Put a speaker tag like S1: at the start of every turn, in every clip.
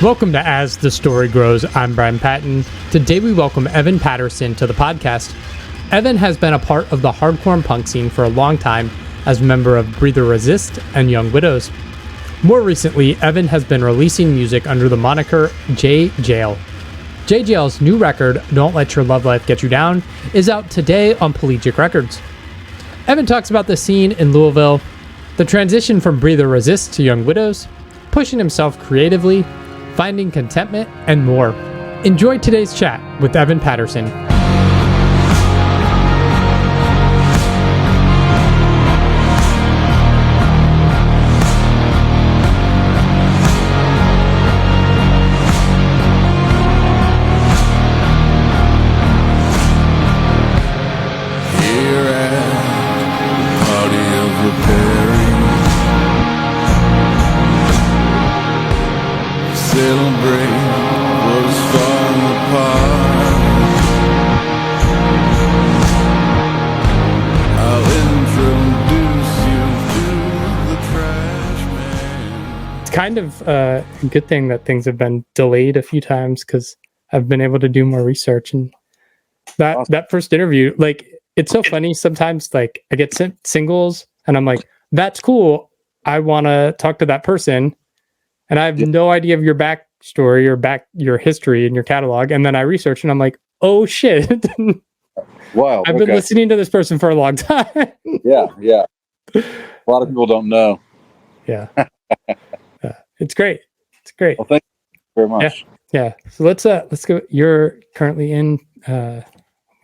S1: Welcome to As the Story Grows. I'm Brian Patton. Today we welcome Evan Patterson to the podcast. Evan has been a part of the hardcore and punk scene for a long time as a member of Breather Resist and Young Widows. More recently, Evan has been releasing music under the moniker Jaye Jayle. Jaye Jayle's new record, Don't Let Your Love Life Get You Down, is out today on Pelagic Records. Evan talks about the scene in Louisville, the transition from Breather Resist to Young Widows, pushing himself creatively, finding contentment, and more. Enjoy today's chat with Evan Patterson. Kind of a good thing that things have been delayed a few times because I've been able to do more research. And that first interview, like, it's so funny sometimes. Like, I get sent singles and I'm like, that's cool, I want to talk to that person, and I have no idea of your backstory or your history and your catalog, and then I research and I'm like, oh shit.
S2: Wow,
S1: I've been listening to this person for a long time.
S2: yeah a lot of people don't know.
S1: Yeah. It's great.
S2: Well, thank you very much.
S1: Yeah. So let's go. You're currently in where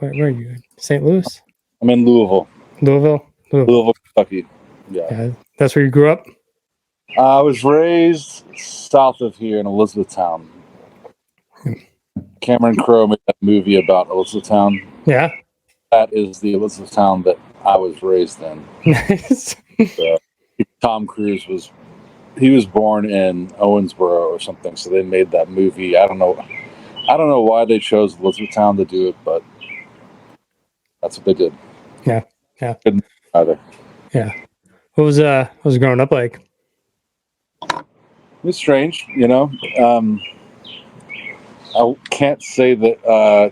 S1: are you? St. Louis?
S2: I'm in Louisville, Kentucky. Yeah.
S1: That's where you grew up?
S2: I was raised south of here in Elizabethtown. Cameron Crowe made that movie about Elizabethtown.
S1: Yeah.
S2: That is the Elizabethtown that I was raised in.
S1: Nice.
S2: So, Tom Cruise was born in Owensboro or something, so they made that movie. I don't know why they chose Elizabethtown to do it, but that's what they did.
S1: Yeah.
S2: Couldn't either.
S1: Yeah. What was growing up like?
S2: It was strange, you know. I can't say that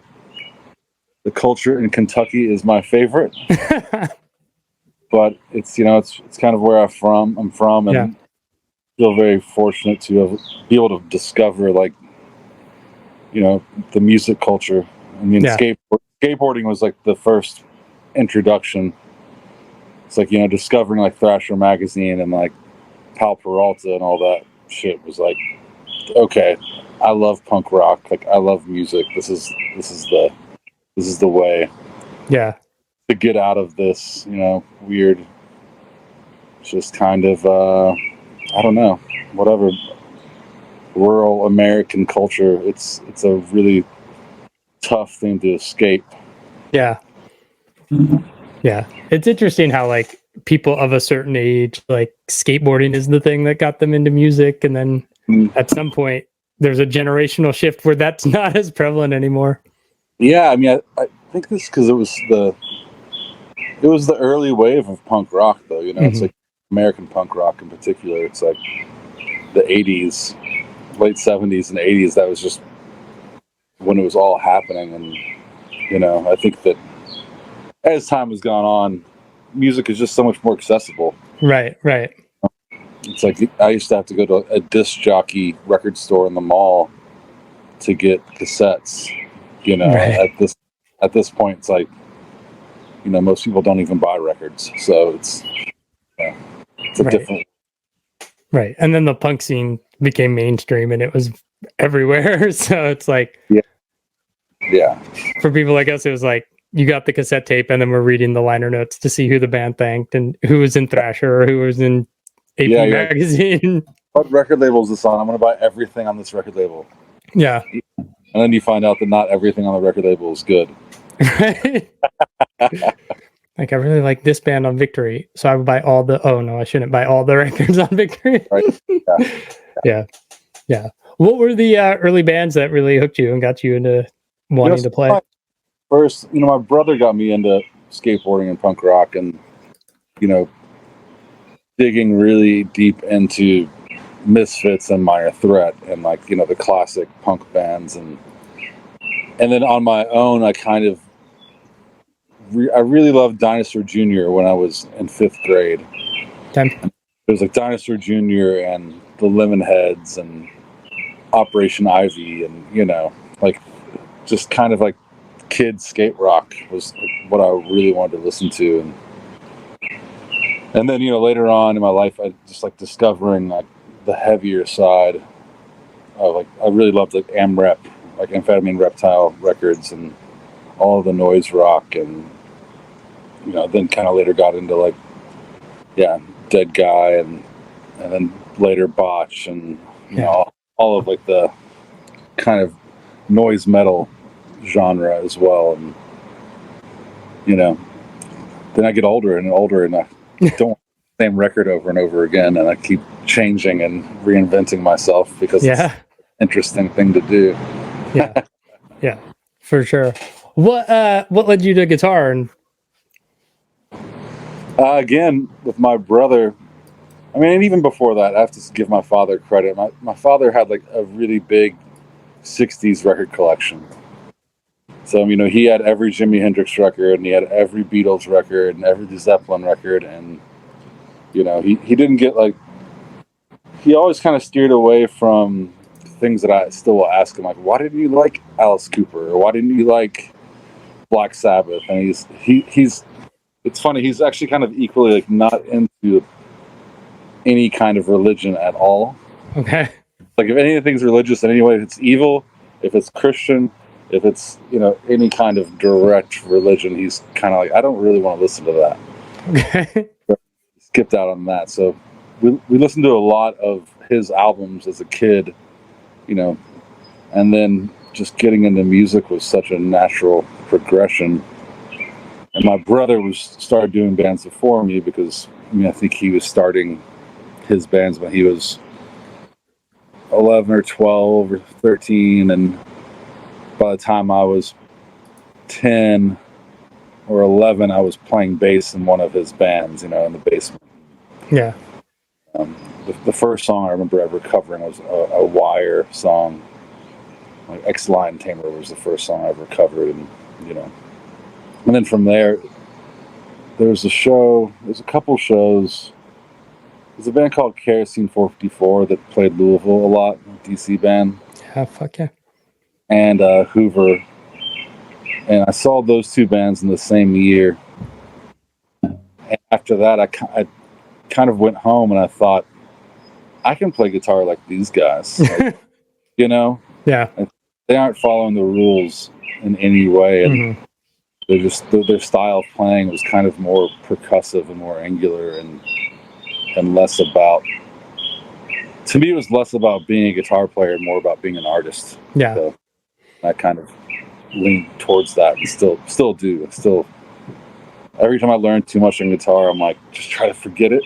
S2: the culture in Kentucky is my favorite, but it's kind of where I'm from, and feel very fortunate to be able to discover, like, the music culture. I mean, skateboarding was like the first introduction. It's like, discovering like Thrasher magazine and like Pal Peralta and all that shit was like, okay, I love punk rock. Like, I love music. This is the way.
S1: Yeah. To
S2: get out of this, weird, just kind of, I don't know, whatever, rural American culture. It's a really tough thing to escape.
S1: Yeah. Yeah. It's interesting how, like, people of a certain age, like, skateboarding is the thing that got them into music. And then at some point there's a generational shift where that's not as prevalent anymore.
S2: Yeah. I mean, I think this because it was the early wave of punk rock, though, it's like American punk rock in particular. It's like the 80s, late 70s and 80s. That was just when it was all happening. And, I think that as time has gone on, music is just so much more accessible. Right. It's like I used to have to go to a disc jockey record store in the mall to get cassettes. Right. At this point, it's like, most people don't even buy records. So it's a different.
S1: Right. And then the punk scene became mainstream and it was everywhere. So it's like,
S2: yeah. For
S1: people like us, it was like, you got the cassette tape and then we're reading the liner notes to see who the band thanked and who was in Thrasher or who was in AP magazine.
S2: What record label is this on? I'm going to buy everything on this record label.
S1: Yeah.
S2: And then you find out that not everything on the record label is good. Right.
S1: Like, I really like this band on Victory, so I would buy all the. Oh no, I shouldn't buy all the records on Victory. Right. Yeah. What were the early bands that really hooked you and got you into wanting to play?
S2: First, my brother got me into skateboarding and punk rock, and digging really deep into Misfits and Minor Threat and like, you know, the classic punk bands. And then on my own, I kind of, I really loved Dinosaur Jr. when I was in 5th grade.
S1: Okay.
S2: It was like Dinosaur Jr. and the Lemonheads and Operation Ivy and, you know, like just kind of like kid skate rock was what I really wanted to listen to. And then, you know, later on in my life, I just like discovering like the heavier side of like, I really loved like AmRep, like Amphetamine Reptile Records and all of the noise rock. And, you know, then kind of later got into like, yeah, Dead Guy and then later Botch and, you know, all of like the kind of noise metal genre as well. And, you know, then I get older and I don't want the same record over and over again, and I keep changing and reinventing myself because it's an interesting thing to do.
S1: Yeah, for sure. What led you to guitar? And
S2: again, with my brother, I mean, and even before that, I have to give my father credit. My father had like a really big 60s record collection. So, you know, he had every Jimi Hendrix record, and he had every Beatles record, and every Zeppelin record, and, you know, he didn't get, like, he always kind of steered away from things that I still will ask him, like, why didn't you like Alice Cooper, or why didn't you like Black Sabbath? And he's it's funny, he's actually kind of equally, like, not into any kind of religion at all.
S1: okay.
S2: Like, if anything's religious in any way, if it's evil, if it's Christian, if it's, you know, any kind of direct religion, he's kind of like, I don't really want to listen to that.
S1: Okay.
S2: Skipped out on that. So we listened to a lot of his albums as a kid, you know, and then just getting into music was such a natural progression. And my brother started doing bands before me because, I mean, I think he was starting his bands when he was 11 or 12 or 13, and by the time I was 10 or 11, I was playing bass in one of his bands, you know, in the basement.
S1: Yeah.
S2: The first song I remember ever covering was a Wire song. Like X-Lion Tamer was the first song I ever covered, and, you know. And then from there was a couple shows. There's a band called Kerosene 454 that played Louisville a lot, a DC band.
S1: Yeah, fuck yeah.
S2: And Hoover. And I saw those two bands in the same year. And after that, I kind of went home and I thought, I can play guitar like these guys. Like, you know?
S1: Yeah.
S2: They aren't following the rules in any way. And they're just, their style of playing was kind of more percussive and more angular and less about, to me, it was less about being a guitar player and more about being an artist.
S1: Yeah.
S2: So I kind of lean towards that and still do. Every time I learn too much on guitar, I'm like, just try to forget it.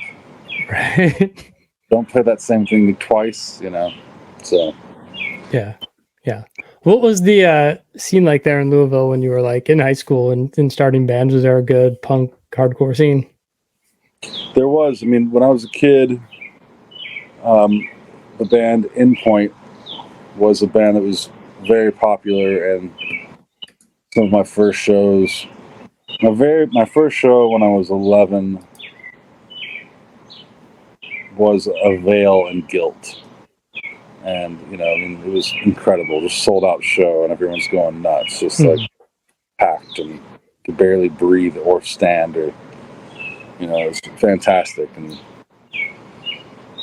S1: Right.
S2: Don't play that same thing twice, you know. So
S1: yeah. What was the scene like there in Louisville when you were like in high school and starting bands? Was there a good punk hardcore scene?
S2: There was. I mean, when I was a kid, the band Endpoint was a band that was very popular, and some of my first shows. My first show when I was 11 was A Veil and Guilt, and, you know, I mean, it was incredible. Just sold out show, and everyone's going nuts, just like packed, and could barely breathe or stand, or, you know, it was fantastic. And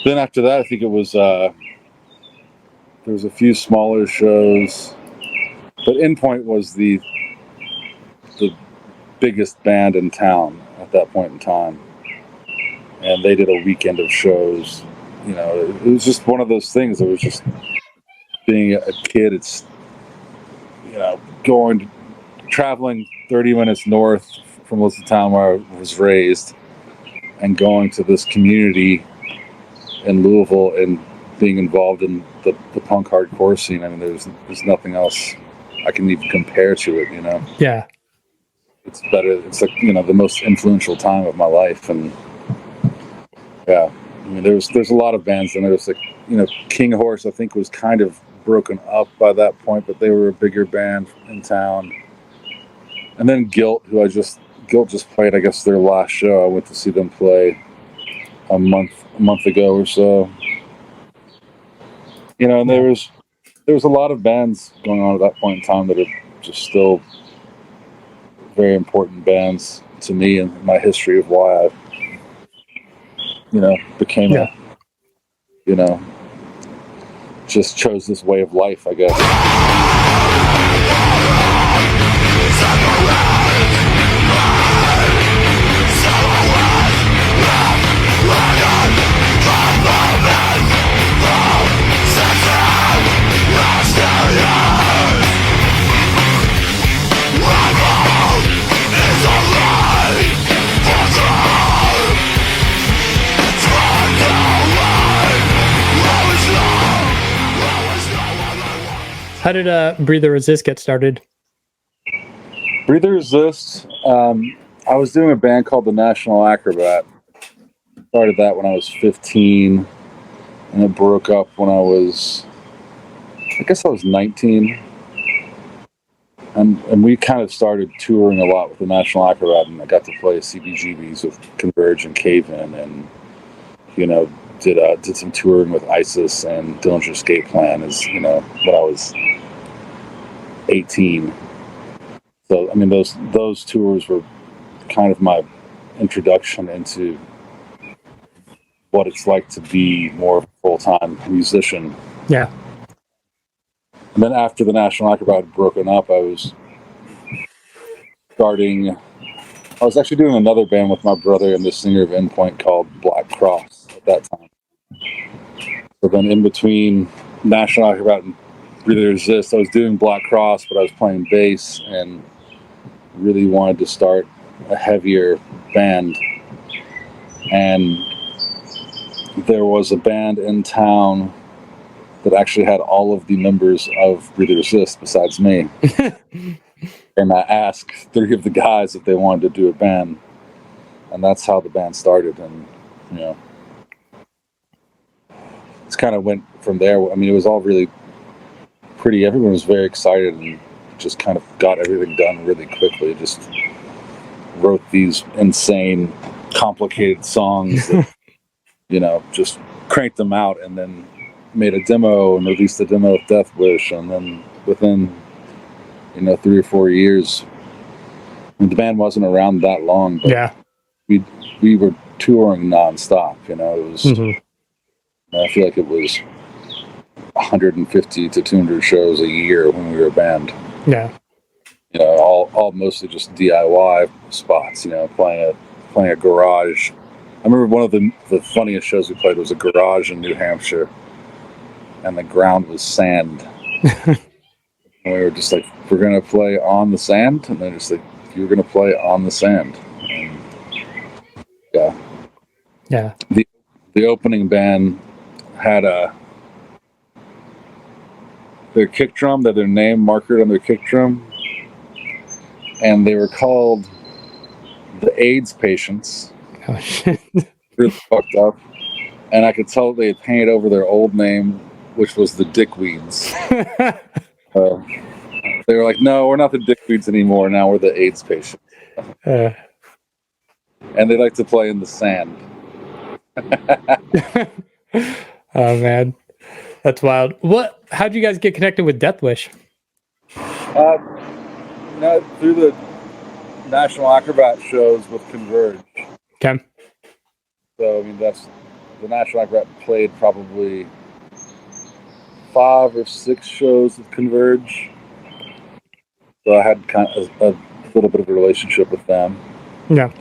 S2: then after that, I think it was there was a few smaller shows, but Endpoint was the biggest band in town at that point in time, and they did a weekend of shows. You know, it was just one of those things. It was just being a kid. It's, you know, traveling 30 minutes north from most of the town where I was raised, and going to this community in Louisville and being involved in the punk hardcore scene. I mean, there's nothing else I can even compare to it, you know?
S1: Yeah.
S2: It's better. It's like, you know, the most influential time of my life. And yeah. mean, there's a lot of bands, and there's like, King Horse, I think, was kind of broken up by that point, but they were a bigger band in town. And then Guilt just played, I guess, their last show. I went to see them play a month ago or so. And there was a lot of bands going on at that point in time that are just still very important bands to me and my history of why I became just chose this way of life, I guess.
S1: How did Breathe or Resist get started?
S2: Breathe or Resist, I was doing a band called the National Acrobat. Started that when I was 15, and it broke up when I was 19. And we kind of started touring a lot with the National Acrobat, and I got to play CBGBs with Converge and Cave In, and did some touring with ISIS and Dillinger Escape Plan when I was 18. So I mean, those tours were kind of my introduction into what it's like to be more of a full-time musician.
S1: Yeah.
S2: And then after the National Acrobat had broken up, I was actually doing another band with my brother and the singer of Endpoint called Black Cross at that time. So then in between National Acrobat and Breathe or Resist, I was doing Black Cross, but I was playing bass and really wanted to start a heavier band. And there was a band in town that actually had all of the members of Breathe or Resist besides me. And I asked 3 of the guys if they wanted to do a band. And that's how the band started. And, it's kind of went from there. I mean, it was all really pretty. Everyone was very excited and just kind of got everything done really quickly. Just wrote these insane, complicated songs that, just cranked them out, and then made a demo and released a demo of Death Wish. And then within, 3 or 4 years, the band wasn't around that long, but
S1: yeah,
S2: we were touring nonstop. It was, I feel like it was 150 to 200 shows a year when we were a band.
S1: Yeah.
S2: All mostly just DIY spots, playing a garage. I remember one of the funniest shows we played was a garage in New Hampshire, and the ground was sand. And we were just like, we're going to play on the sand? And they're just like, you're going to play on the sand. And
S1: yeah.
S2: The opening band had their kick drum, they had their name marked on their kick drum, and they were called the AIDS Patients.
S1: Oh, shit.
S2: Really fucked up. And I could tell they had painted over their old name, which was the Dickweeds. They were like, no, we're not the Dickweeds anymore. Now we're the AIDS Patients. And they like to play in the sand.
S1: Oh, man. That's wild. How'd you guys get connected with Death Wish?
S2: Through the National Acrobat shows with Converge.
S1: Okay.
S2: So, I mean, that's the National Acrobat played probably 5 or 6 shows with Converge. So I had kind of a little bit of a relationship with them.
S1: Yeah.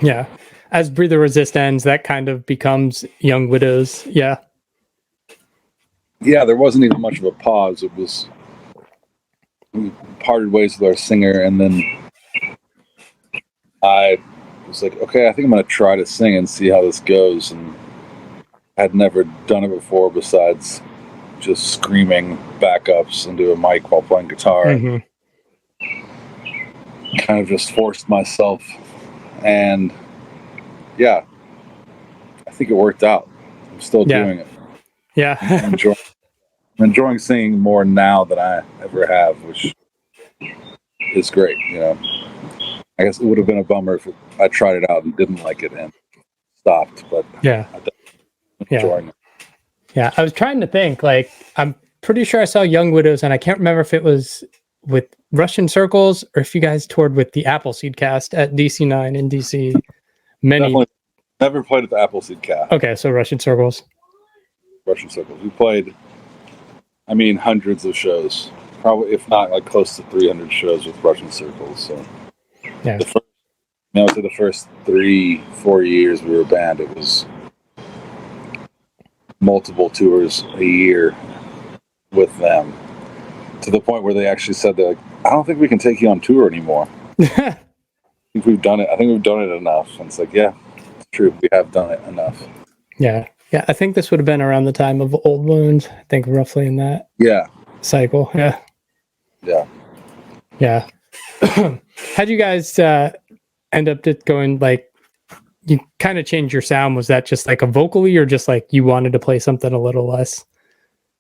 S1: Yeah. As Breathe or Resist ends, that kind of becomes Young Widows. Yeah.
S2: Yeah, there wasn't even much of a pause. It was, we parted ways with our singer, and then I was like, okay, I think I'm going to try to sing and see how this goes. And I had never done it before besides just screaming backups into a mic while playing guitar.
S1: Mm-hmm.
S2: Kind of just forced myself, and yeah, think it worked out. I'm still doing it.
S1: Yeah.
S2: I'm enjoying singing more now than I ever have, which is great. I guess it would have been a bummer if I tried it out and didn't like it and stopped, but
S1: yeah.
S2: I'm enjoying it.
S1: Yeah, I was trying to think, like, I'm pretty sure I saw Young Widows, and I can't remember if it was with Russian Circles or if you guys toured with the Appleseed cast at DC9 in DC.
S2: Definitely never played at the Appleseed cast.
S1: Okay, so Russian Circles.
S2: We played, hundreds of shows. Probably, if not, like close to 300 shows with Russian Circles. So,
S1: yeah.
S2: I would say the first 3-4 years we were a band, it was multiple tours a year with them, to the point where they actually said, they're like, I don't think we can take you on tour anymore. I think we've done it enough. And it's like, yeah, it's true, we have done it enough.
S1: Yeah, I think this would have been around the time of Old Wounds. I think roughly in that cycle. Yeah. How'd you guys end up going, like, you kind of changed your sound? Was that just like a vocally, or just like you wanted to play something a little less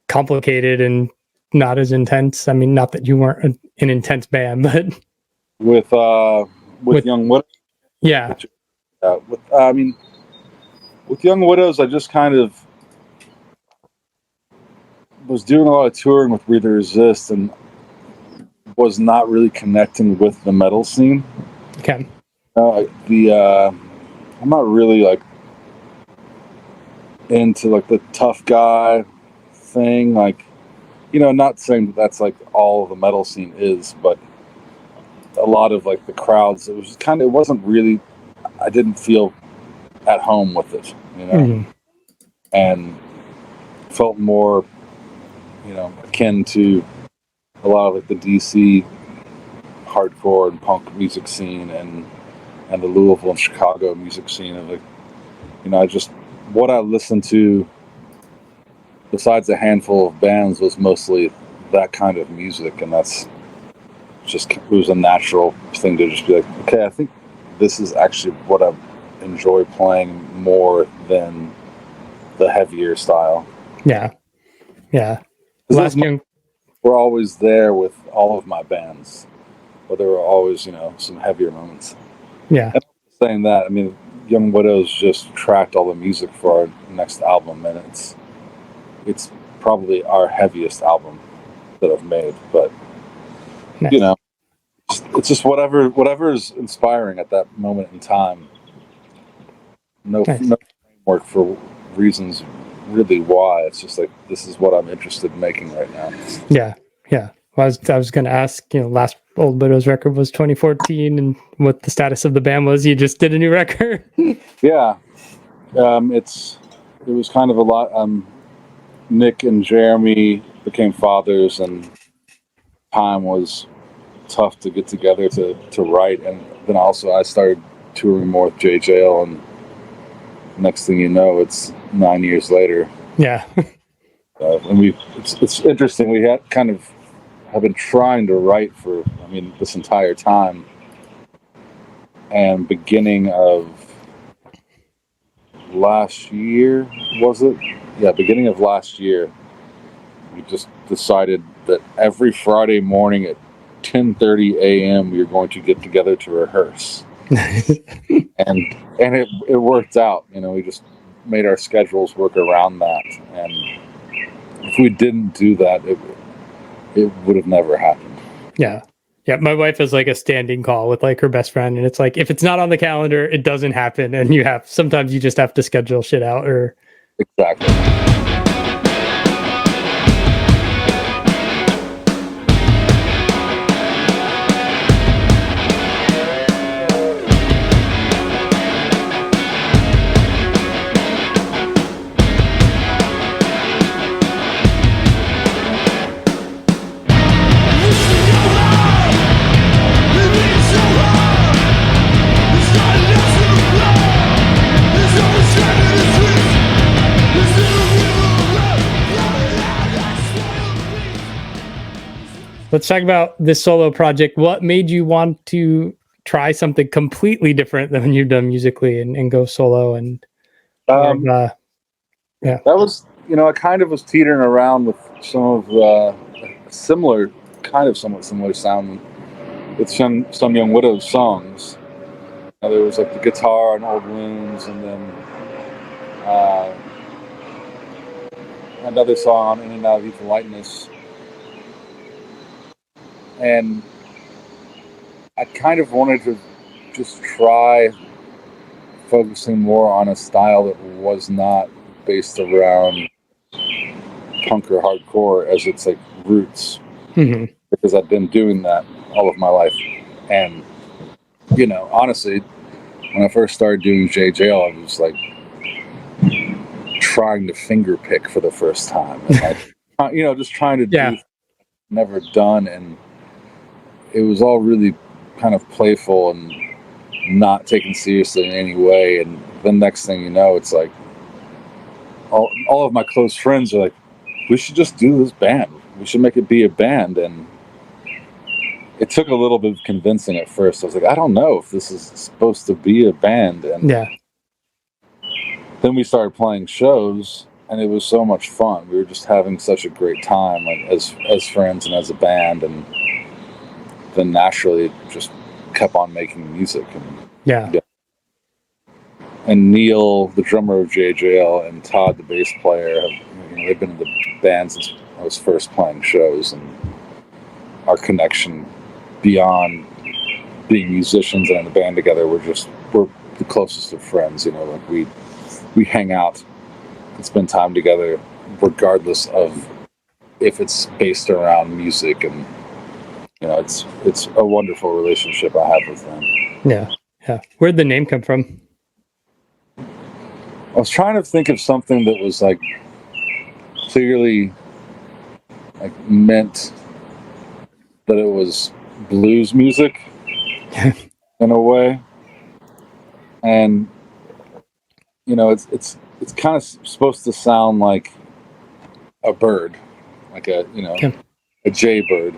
S1: complicated and not as intense? I mean, not that you weren't an intense band, but
S2: with Young Widows.
S1: Yeah.
S2: With Young Widows, I just kind of was doing a lot of touring with Breathe or Resist and was not really connecting with the metal scene.
S1: Okay.
S2: I'm not really like into like the tough guy thing, like, not saying that's like all the metal scene is, but a lot of like the crowds, it wasn't really, I didn't feel at home with it, and felt more, akin to a lot of like the DC hardcore and punk music scene and the Louisville and Chicago music scene. Of like, what I listened to, besides a handful of bands, was mostly that kind of music, and it was a natural thing to just be like, okay, I think this is actually what I enjoy playing more than the heavier style. Yeah. We're always there with all of my bands, but there were always, some heavier moments.
S1: Yeah.
S2: And saying that, Young Widows just tracked all the music for our next album, and it's probably our heaviest album that I've made. But
S1: nice.
S2: It's just whatever is inspiring at that moment in time. No framework for reasons really why. It's just like, this is what I'm interested in making right now.
S1: Yeah. Well, I was going to ask, last Old Widows record was 2014, and what the status of the band was. You just did a new record.
S2: Yeah. It was kind of a lot. Nick and Jeremy became fathers, and time was tough to get together to write. And then also I started touring more with Jaye Jayle, and next thing you know, it's 9 years later.
S1: Yeah.
S2: And it's interesting. We have been trying to write for, this entire time. And beginning of last year, was it? Yeah, beginning of last year, we just decided that every Friday morning at 10:30 a.m. we were going to get together to rehearse. and it worked out. We just made our schedules work around that. And if we didn't do that, it would have never happened.
S1: Yeah. My wife has like a standing call with like her best friend, and it's like, if it's not on the calendar, it doesn't happen. And sometimes you just have to schedule shit out. Or
S2: exactly.
S1: let's talk about this solo project. What made you want to try something completely different than you've done musically and go solo? And Yeah.
S2: That was, I kind of was teetering around with some of similar, somewhat similar sound with some Young Widows songs. There was like the guitar on Old Wounds, and then another song on In and Out of Evil Lightness. And I kind of wanted to just try focusing more on a style that was not based around punk or hardcore as its like roots, because I've been doing that all of my life. And honestly, when I first started doing Jaye Jayle, I was like trying to finger pick for the first time, and like just trying to do never done, and it was all really kind of playful and not taken seriously in any way. And the next thing you know, it's like all of my close friends are like, we should just do this band. We should make it be a band. And it took a little bit of convincing at first. I was like, I don't know if this is supposed to be a band. And then we started playing shows, and it was so much fun. We were just having such a great time, like as friends and as a band. And then naturally just kept on making music. And and Neil, the drummer of Jaye Jayle, and Todd, the bass player, they've been in the band since I was first playing shows, and our connection beyond being musicians and in the band together, we're the closest of friends. Like we hang out and spend time together regardless of if it's based around music. And it's a wonderful relationship I have with them.
S1: Where'd the name come from?
S2: I was trying to think of something that was like clearly like meant that it was blues music in a way. And it's kind of supposed to sound like a bird, like a jaybird.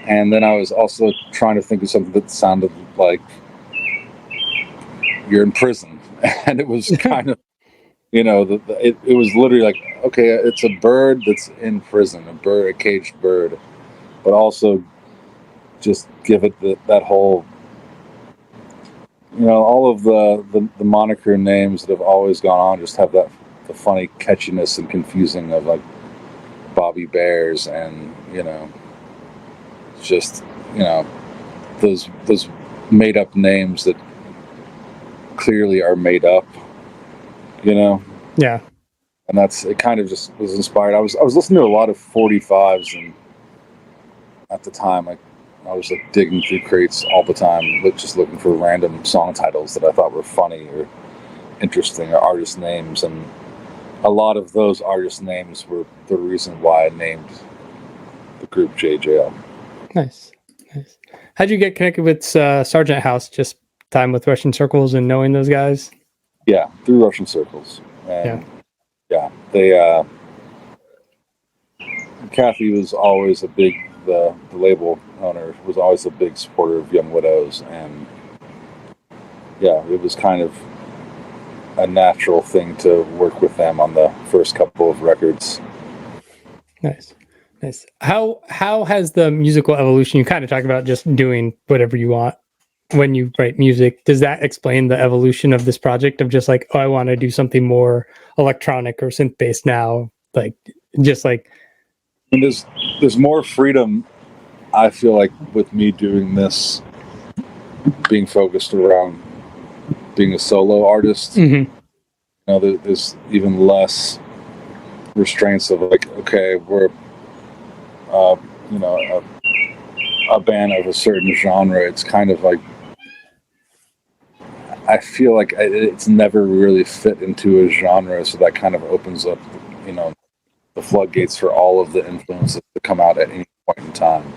S2: And then I was also trying to think of something that sounded like you're in prison. And it was kind of, it was literally like, okay, it's a bird that's in prison, a caged bird, but also just give it that whole, all of the moniker names that have always gone on just have the funny catchiness and confusing of like Bobby Bears and, just, those made up names that clearly are made up, and it kind of just was inspired. I was listening to a lot of 45s, and at the time I was like digging through crates all the time, just looking for random song titles that I thought were funny or interesting, or artist names, and a lot of those artist names were the reason why I named the group Jaye Jayle.
S1: Nice. How'd you get connected with Sargent House? Just time with Russian Circles and knowing those guys?
S2: Yeah, through Russian Circles. And they Kathy was always the label owner was always a big supporter of Young Widows, and it was kind of a natural thing to work with them on the first couple of records.
S1: Nice. How has the musical evolution, you kind of talk about just doing whatever you want when you write music, does that explain the evolution of this project of just like, oh, I want to do something more electronic or synth based now, like just like
S2: there's more freedom, I feel like, with me doing this, being focused around being a solo artist. There's even less restraints of like, okay, we're a band of a certain genre. It's kind of like, I feel like it's never really fit into a genre, so that kind of opens up, the floodgates for all of the influences to come out at any point in time.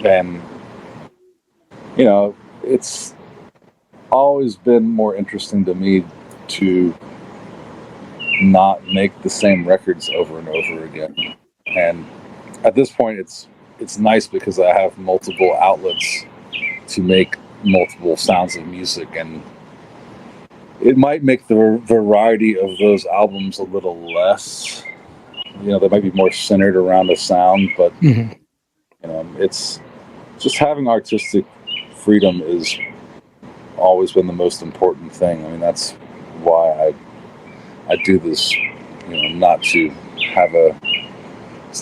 S2: And it's always been more interesting to me to not make the same records over and over again. And at this point, it's nice because I have multiple outlets to make multiple sounds of music, and it might make the variety of those albums a little less. They might be more centered around a sound, but it's just having artistic freedom is always been the most important thing. I mean, that's why I do this. It's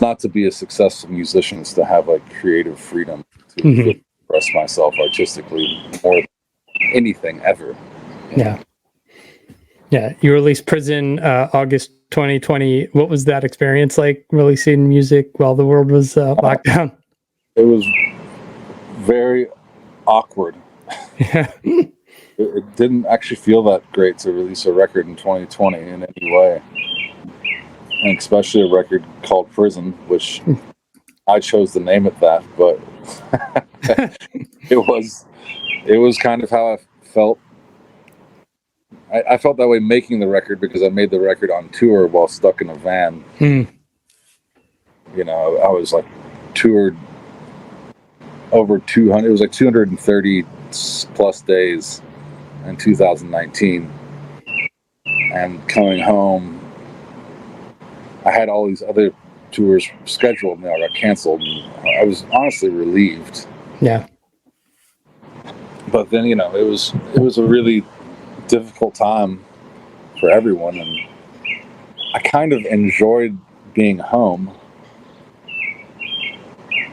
S2: not to be a successful musician. It's to have like creative freedom to express myself artistically more than anything ever.
S1: Yeah. You released Prison August 2020. What was that experience like, releasing music while the world was locked down?
S2: It was very awkward.
S1: Yeah.
S2: It didn't actually feel that great to release a record in 2020 in any way. And especially a record called Prison, which I chose to name it that, but it was kind of how I felt. I felt that way making the record because I made the record on tour while stuck in a van. I was like toured over 200. It was like 230 plus days in 2019, and coming home, I had all these other tours scheduled and they got canceled. And I was honestly relieved.
S1: Yeah.
S2: But then, it was a really difficult time for everyone, and I kind of enjoyed being home.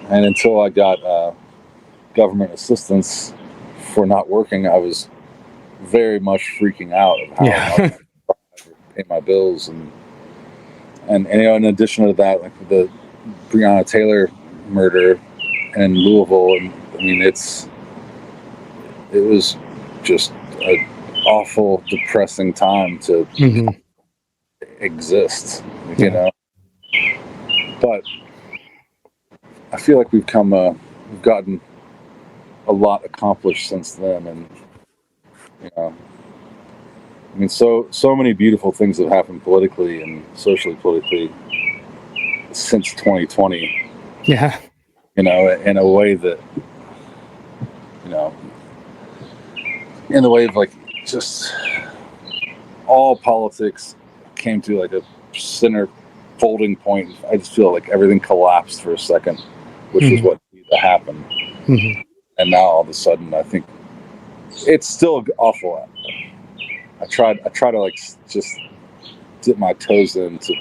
S2: And until I got government assistance for not working, I was very much freaking out of how I pay my bills and in addition to that, like the Breonna Taylor murder in Louisville, and I mean it was just an awful, depressing time to exist, But I feel like we've gotten a lot accomplished since then, and I mean, so many beautiful things have happened politically and socially politically since 2020.
S1: Yeah.
S2: In a way that, in the way of like just all politics came to like a center folding point. I just feel like everything collapsed for a second, which was what needed to happen. And now all of a sudden, I think it's still awful. I try to like just dip my toes into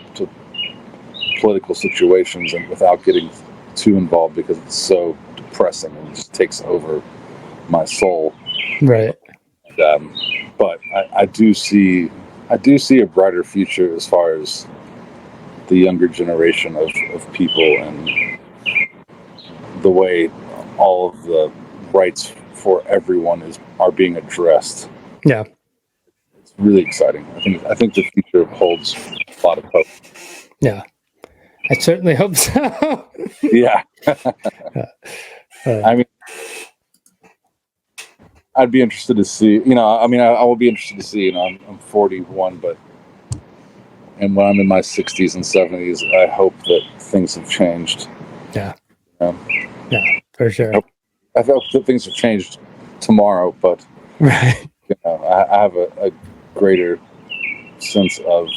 S2: political situations and without getting too involved because it's so depressing and it just takes over my soul.
S1: Right.
S2: But I do see a brighter future as far as the younger generation of people and the way all of the rights for everyone are being addressed.
S1: Yeah.
S2: It's really exciting. I think the future holds a lot of hope.
S1: Yeah. I certainly hope so.
S2: Yeah. I mean, I'd be interested to see, I will be interested to see, I'm 41, and when I'm in my 60s and 70s, I hope that things have changed.
S1: Yeah. Yeah, for sure.
S2: I hope that things have changed tomorrow, but
S1: right.
S2: I have a greater sense of,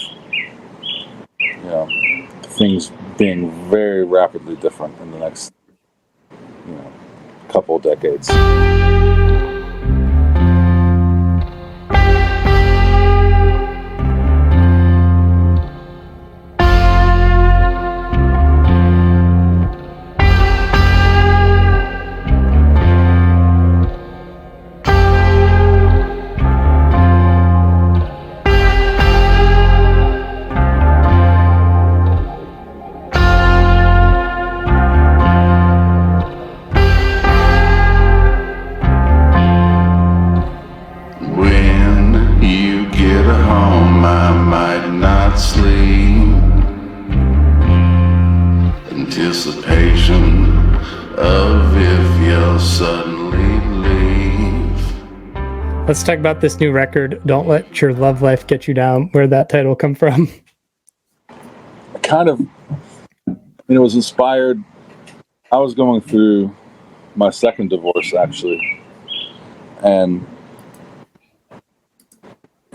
S2: things being very rapidly different in the next, couple of decades.
S3: Anticipation of if you'll suddenly leave.
S1: Let's talk about this new record, Don't Let Your Love Life Get You Down. Where'd that title come from?
S2: It was inspired. I was going through my second divorce, actually. And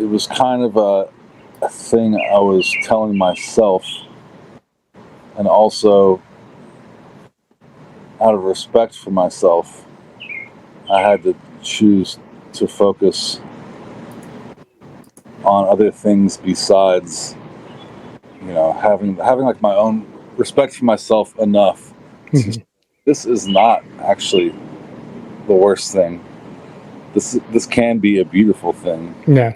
S2: was kind of a thing I was telling myself, and also out of respect for myself, I had to choose to focus on other things besides, having like my own respect for myself enough. This is not actually the worst thing. This can be a beautiful thing.
S1: Yeah.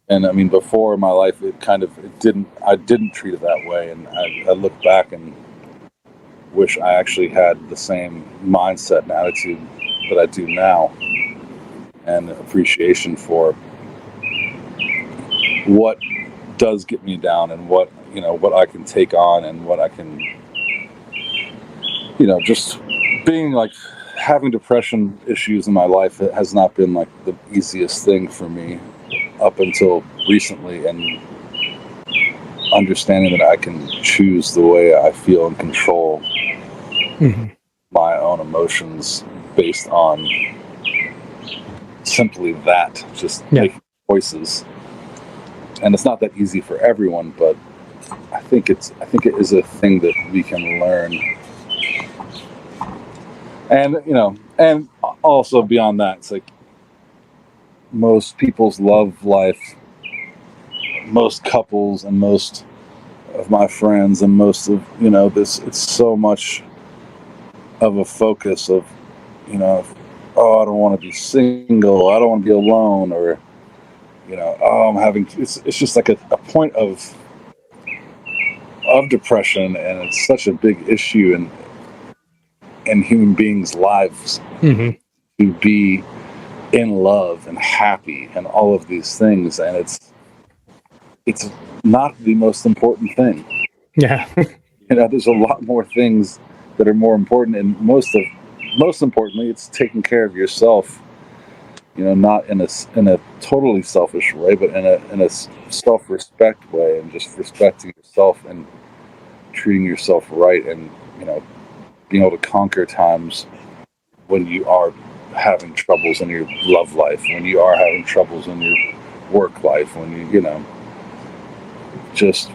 S2: And I mean, before in my life, I didn't treat it that way. And I look back and wish I actually had the same mindset and attitude that I do now, and appreciation for what does get me down, and what I can take on, and what I can, just being like having depression issues in my life. It has not been like the easiest thing for me up until recently, and understanding that I can choose the way I feel and control my own emotions based on simply that, just making choices. And it's not that easy for everyone, but I think it is a thing that we can learn. And and also beyond that, it's like most people's love life, most couples and most of my friends and most of this, it's so much of a focus of oh, I don't want to be single, I don't want to be alone, or oh, I'm having, it's just like a point of depression, and it's such a big issue in human beings' lives to be in love and happy and all of these things, and it's not the most important thing.
S1: Yeah.
S2: There's a lot more things that are more important, and most importantly, it's taking care of yourself. Not in a totally selfish way, but in a self-respect way, and just respecting yourself and treating yourself right, and being able to conquer times when you are having troubles in your love life, when you are having troubles in your work life, when you just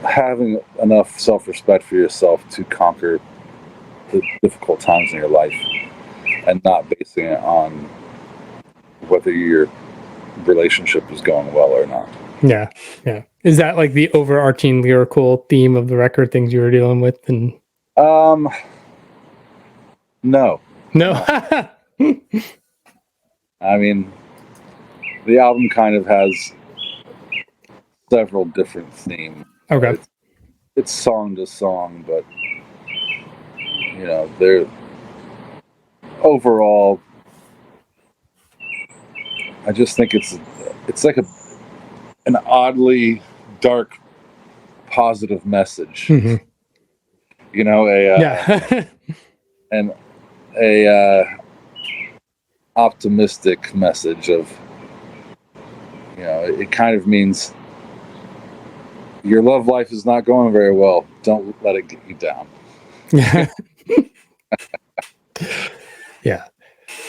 S2: having enough self-respect for yourself to conquer the difficult times in your life, and not basing it on whether your relationship is going well or not.
S1: Yeah. Is that like the overarching lyrical theme of the record, things you were dealing with? And
S2: no. I mean, the album kind of has several different themes.
S1: Okay.
S2: It's song to song, but they're overall, I just think it's like an oddly dark, positive message. And a optimistic message of, it kind of means your love life is not going very well. Don't let it get you down.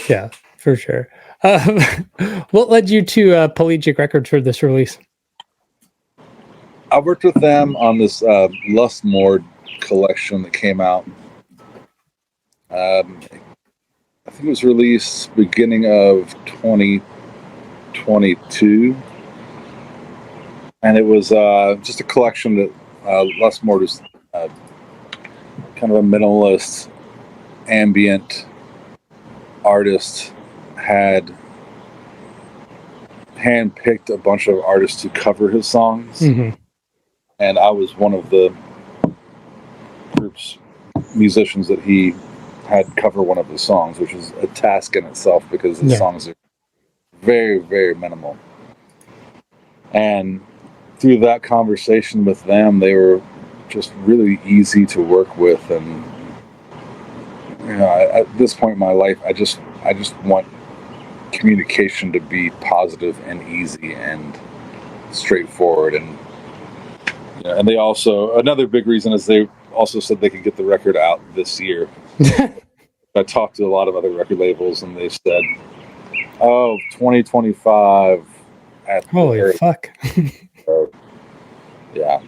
S1: Yeah, for sure. What led you to Pelagic Records for this release?
S2: I worked with them on this Lustmord collection that came out. I think it was released beginning of 2022. And it was just a collection that Lustmord was kind of a minimalist, ambient artist, had handpicked a bunch of artists to cover his songs. And I was one of the group's musicians that he had cover one of his songs, which is a task in itself because his songs are very, very minimal. And through that conversation with them, they were just really easy to work with. And at this point in my life, I just want communication to be positive and easy and straightforward. And and they also, another big reason is they also said they could get the record out this year. I talked to a lot of other record labels, and they said, 2025 at
S1: Holy fuck.
S2: Yeah.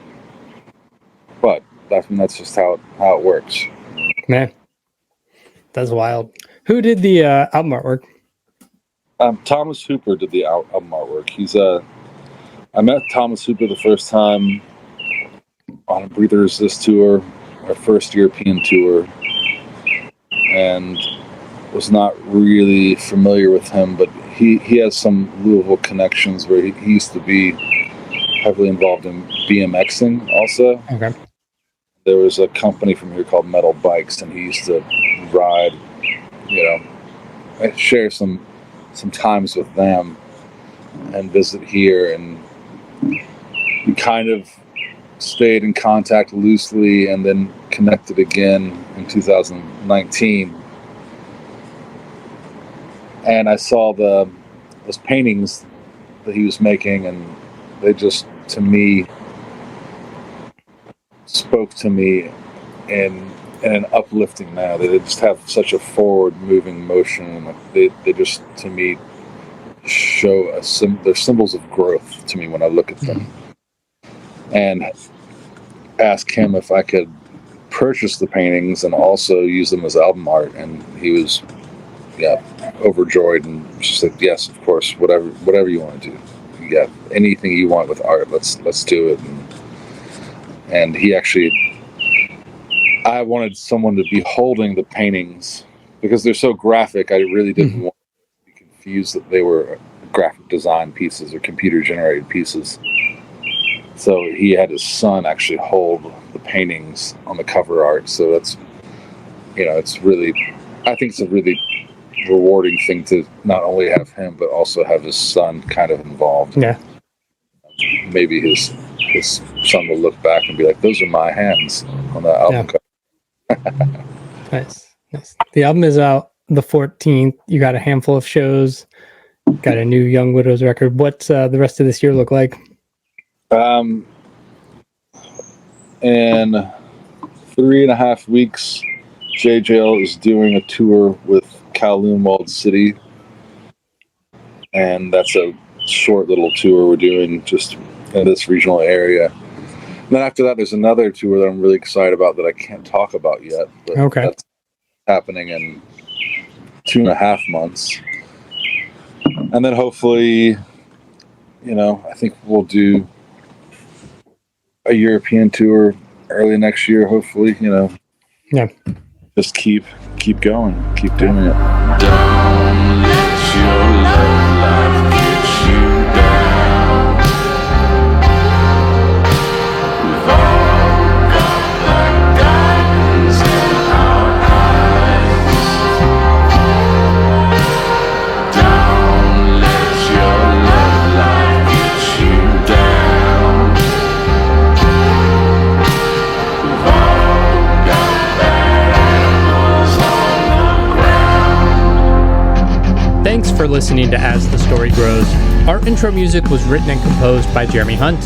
S2: But that's just how it works.
S1: Man, that's wild. Who did the album artwork?
S2: Thomas Hooper did the album artwork. I met Thomas Hooper the first time on a Breathe or Resist tour, our first European tour, and was not really familiar with him, but he has some Louisville connections where he used to be heavily involved in BMXing also.
S1: Okay.
S2: There was a company from here called Metal Bikes, and he used to ride, I share some times with them and visit here, and we kind of stayed in contact loosely and then connected again in 2019. And I saw those paintings that he was making, and they just, to me, spoke to me in an uplifting manner. They just have such a forward-moving motion. They just, to me, show they're symbols of growth to me when I look at them. And ask him if I could purchase the paintings and also use them as album art, and he was overjoyed and just like, yes, of course, whatever you want to do. Yeah, anything you want with art, let's do it. And he actually, I wanted someone to be holding the paintings because they're so graphic. I really didn't want to be confused that they were graphic design pieces or computer generated pieces. So he had his son actually hold the paintings on the cover art. So that's, it's really, I think it's a really rewarding thing to not only have him, but also have his son kind of involved.
S1: Yeah.
S2: Maybe his son will look back and be like, those are my hands on that album cover.
S1: Nice. The album is out the 14th. You got a handful of shows, got a new Young Widows record. What's the rest of this year look like?
S2: In 3.5 weeks, Jaye Jayle is doing a tour with Kowloon Walled City, and that's a short little tour we're doing just in this regional area. And then after that, there's another tour that I'm really excited about that I can't talk about yet, but that's happening in 2.5 months. And then hopefully, I think we'll do a European tour early next year, hopefully, just keep going, keep doing it.
S3: Don't let your love life get you down. We've all got black diamonds in our eyes. Don't let your love life get you down. We've all got bad animals on the ground.
S1: Thanks for listening to As the Story Grows. Our intro music was written and composed by Jeremy Hunt.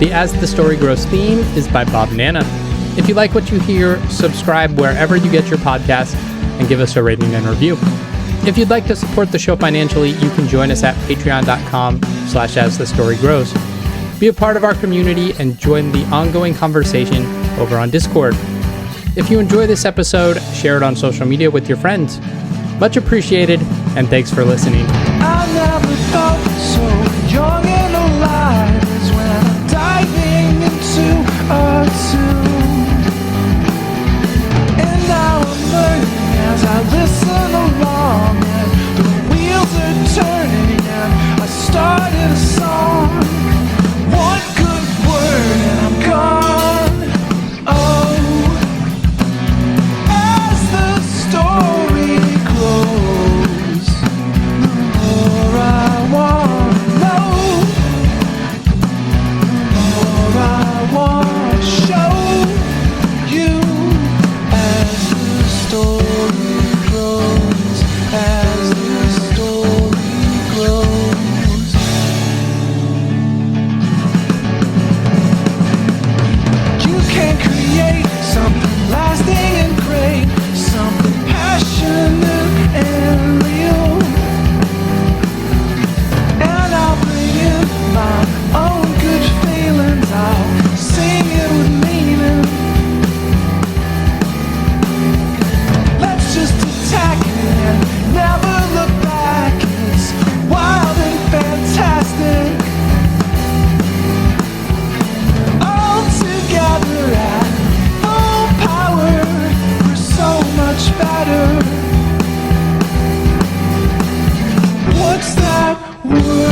S1: The As the Story Grows theme is by Bob Nana. If you like what you hear, subscribe wherever you get your podcasts and give us a rating and review. If you'd like to support the show financially, you can join us at patreon.com/asthestorygrows. Be a part of our community and join the ongoing conversation over on Discord. If you enjoy this episode, share it on social media with your friends. Much appreciated, and thanks for listening.
S4: I never felt so young and alive as when I'm diving into a tune. And now I'm learning as I listen along, and the wheels are turning, and I started a song. One good word and I'm gone. Oh, as the story grows, the more I want. Would